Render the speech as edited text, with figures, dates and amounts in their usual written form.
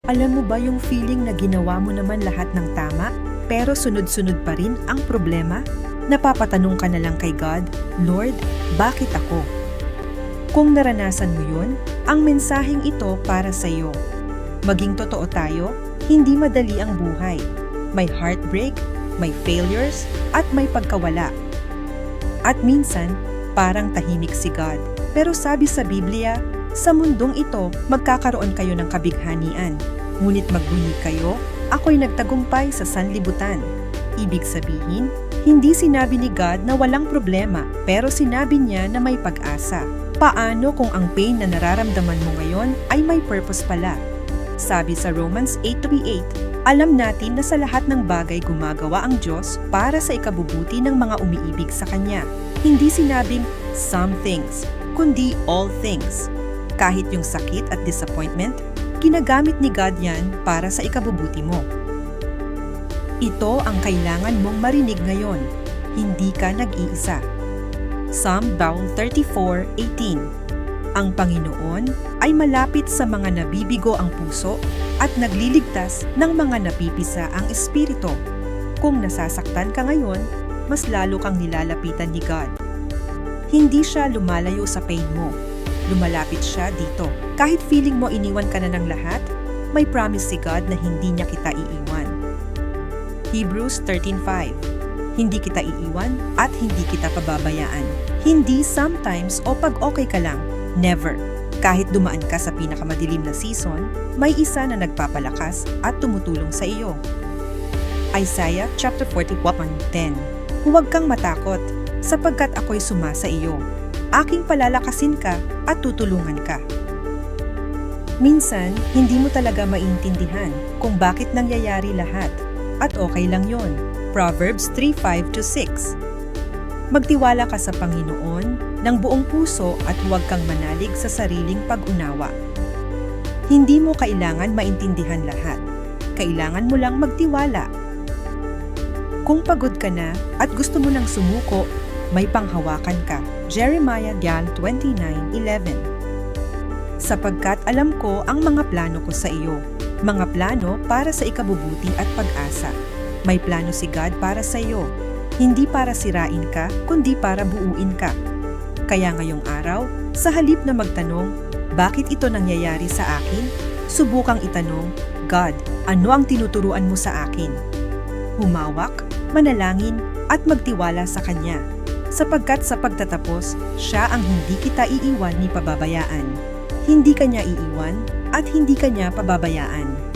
Alam mo ba yung feeling na ginawa mo naman lahat ng tama, pero sunod-sunod pa rin ang problema? Napapatanong ka na lang kay God, Lord, bakit ako? Kung naranasan mo yun, ang mensaheng ito para sa iyo. Maging totoo tayo, hindi madali ang buhay. May heartbreak, may failures, at may pagkawala. At minsan, parang tahimik si God. Pero sabi sa Biblia, sa mundong ito, magkakaroon kayo ng kabighanian. Ngunit magbunyi kayo, ako'y nagtagumpay sa sanlibutan. Ibig sabihin, hindi sinabi ni God na walang problema, pero sinabi niya na may pag-asa. Paano kung ang pain na nararamdaman mo ngayon ay may purpose pala? Sabi sa Romans 8:8, alam natin na sa lahat ng bagay gumagawa ang Diyos para sa ikabubuti ng mga umiibig sa Kanya. Hindi sinabing some things, kundi all things. Kahit yung sakit at disappointment, ginagamit ni God yan para sa ikabubuti mo. Ito ang kailangan mong marinig ngayon. Hindi ka nag-iisa. Psalm 34:18. Ang Panginoon ay malapit sa mga nabibigo ang puso at nagliligtas ng mga napipisa ang espiritu. Kung nasasaktan ka ngayon, mas lalo kang nilalapitan ni God. Hindi siya lumalayo sa pain mo. Lumalapit siya dito. Kahit feeling mo iniwan ka na ng lahat, may promise si God na hindi niya kita iiwan. Hebrews 13:5. Hindi kita iiwan at hindi kita pababayaan. Hindi sometimes o pag okay ka lang, never. Kahit dumaan ka sa pinakamadilim na season, may isa na nagpapalakas at tumutulong sa iyo. Isaiah chapter 41:10. Huwag kang matakot, sapagkat ako'y sumasa iyo. Aking palalakasin ka at tutulungan ka. Minsan, hindi mo talaga maintindihan kung bakit nangyayari lahat. At okay lang yon. Proverbs 3:5-6. Magtiwala ka sa Panginoon ng buong puso at huwag kang manalig sa sariling pag-unawa. Hindi mo kailangan maintindihan lahat. Kailangan mo lang magtiwala. Kung pagod ka na at gusto mo nang sumuko, may panghawakan ka. Jeremiah 29:11. Sapagkat alam ko ang mga plano ko sa iyo, mga plano para sa ikabubuti at pag-asa. May plano si God para sa iyo, hindi para sirain ka, kundi para buuin ka. Kaya ngayong araw, sa halip na magtanong, bakit ito nangyayari sa akin? Subukang itanong, God, ano ang tinuturuan mo sa akin? Humawak, manalangin, at magtiwala sa Kanya. Sapagkat sa pagtatapos, siya ang hindi kita iiwan ni pababayaan. Hindi ka niya iiwan at hindi ka niya pababayaan.